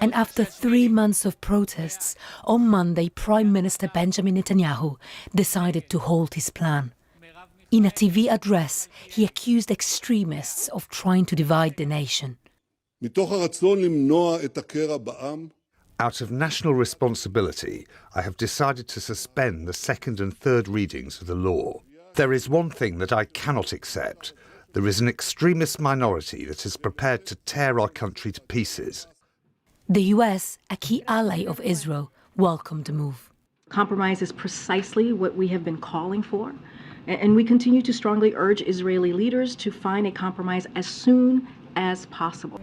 And after 3 months of protests, on Monday, Prime Minister Benjamin Netanyahu decided to halt his plan. In a TV address, he accused extremists of trying to divide the nation. Out of national responsibility, I have decided to suspend the second and third readings of the law. There is one thing that I cannot accept. There is an extremist minority that is prepared to tear our country to pieces. The US, a key ally of Israel, welcomed the move. Compromise is precisely what we have been calling for, and we continue to strongly urge Israeli leaders to find a compromise as soon as possible.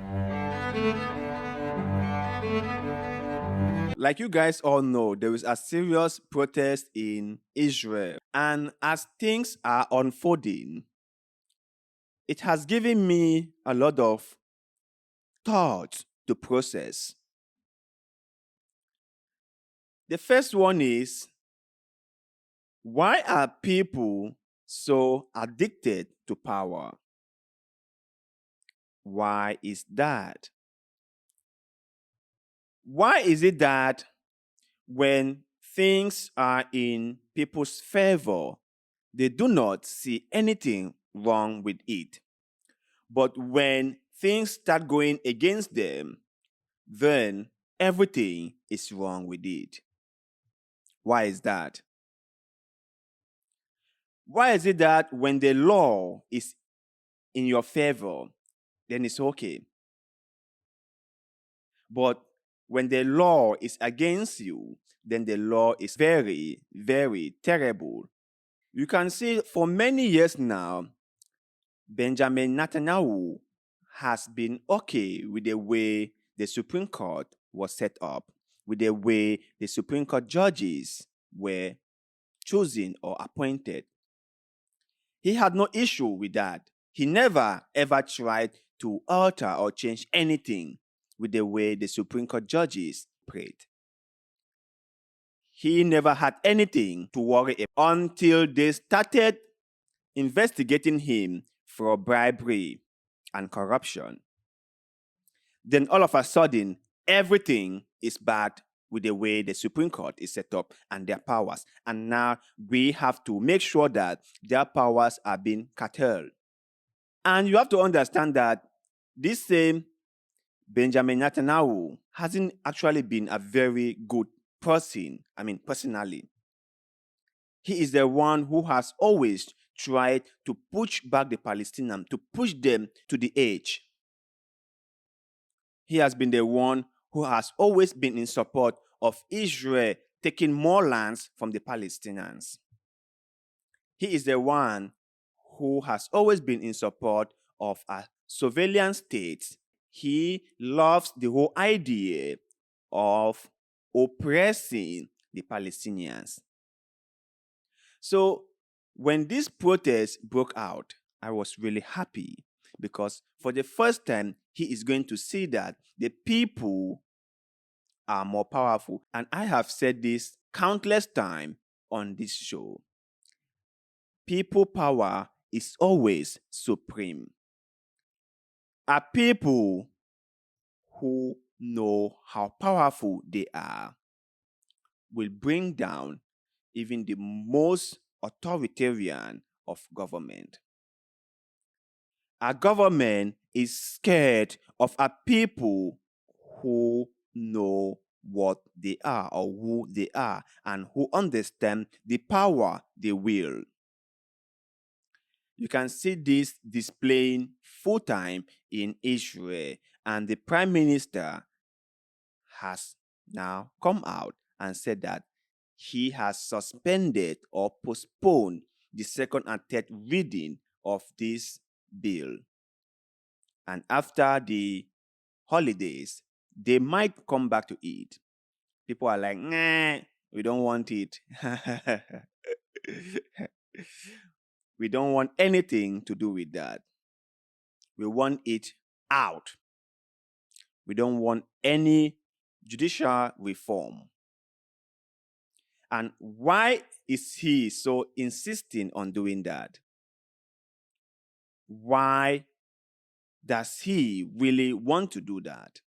Like you guys all know, there is a serious protest in Israel. And as things are unfolding, it has given me a lot of thoughts to process. The first one is, why are people so addicted to power? Why is that? Why is it that when things are in people's favor, they do not see anything wrong with it? But when things start going against them, then everything is wrong with it. Why is that? Why is it that when the law is in your favor, then it's okay? But when the law is against you, then the law is very, very terrible. You can see for many years now, Benjamin Netanyahu has been okay with the way the Supreme Court was set up, with the way the Supreme Court judges were chosen or appointed. He had no issue with that. He never ever tried to alter or change anything with the way the Supreme Court judges prayed. He never had anything to worry about until they started investigating him for bribery and corruption. Then all of a sudden, everything is bad with the way the Supreme Court is set up and their powers. And now we have to make sure that their powers are being curtailed. And you have to understand that this same Benjamin Netanyahu hasn't actually been a very good person, personally. He is the one who has always tried to push back the Palestinians, to push them to the edge. He has been the one who has always been in support of Israel taking more lands from the Palestinians. He is the one who has always been in support of a surveillance state. He loves the whole idea of oppressing the Palestinians. So when this protest broke out, I was really happy because for the first time, he is going to see that the people are more powerful. And I have said this countless times on this show. People power is always supreme. Are people who know how powerful they are will bring down even the most authoritarian of government. A government is scared of a people who know what they are or who they are and who understand the power they wield. You can see this displaying full-time in Israel, and the Prime Minister has now come out and said that he has suspended or postponed the second and third reading of this bill. And after the holidays, they might come back to it. People are like, nah, we don't want it. We don't want anything to do with that. We want it out. We don't want any judicial reform. And why is he so insisting on doing that? Why does he really want to do that?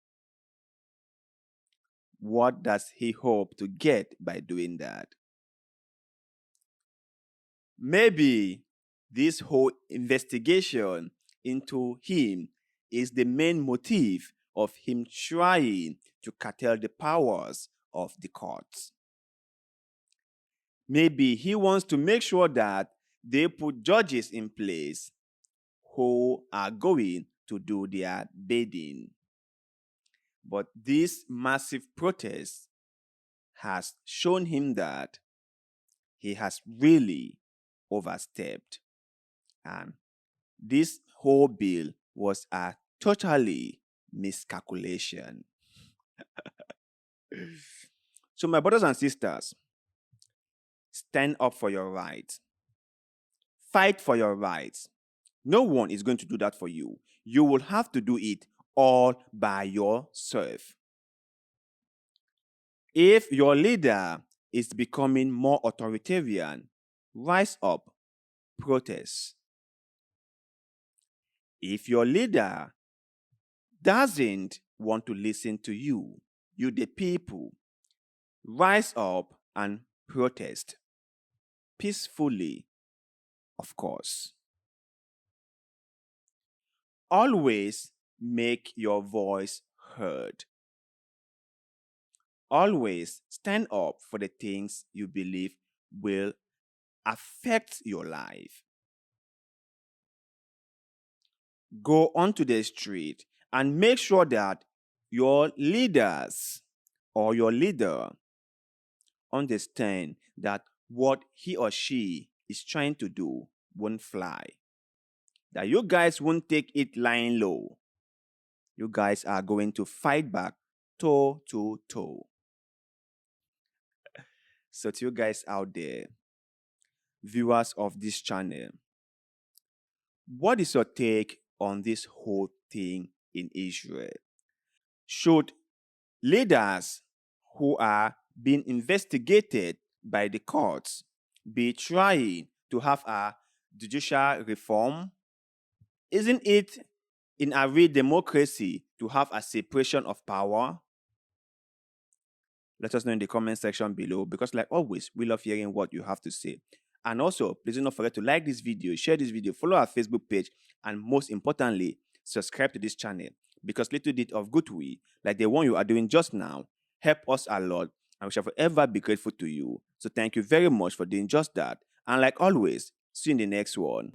what does he hope to get by doing that? Maybe this whole investigation into him is the main motive of him trying to curtail the powers of the courts. Maybe he wants to make sure that they put judges in place who are going to do their bidding. But this massive protest has shown him that he has really overstepped. And this whole bill was a totally miscalculation. So, my brothers and sisters, stand up for your rights. Fight for your rights. No one is going to do that for you. You will have to do it all by yourself. If your leader is becoming more authoritarian, rise up, protest. If your leader doesn't want to listen to you, the people, rise up and protest. Peacefully, of course. Always make your voice heard. Always stand up for the things you believe will affect your life. Go onto the street and make sure that your leaders or your leader understand that what he or she is trying to do won't fly. That you guys won't take it lying low. You guys are going to fight back toe to toe. So to you guys out there, viewers of this channel, what is your take on this whole thing in Israel? Should leaders who are being investigated by the courts be trying to have a judicial reform? Isn't it in a real democracy to have a separation of power? Let us know in the comment section below, because like always, we love hearing what you have to say. And also, please do not forget to like this video, share this video, follow our Facebook page, and most importantly, subscribe to this channel, because little bit of good way, like the one you are doing just now, help us a lot, and we shall forever be grateful to you. So thank you very much for doing just that. And like always, see you in the next one.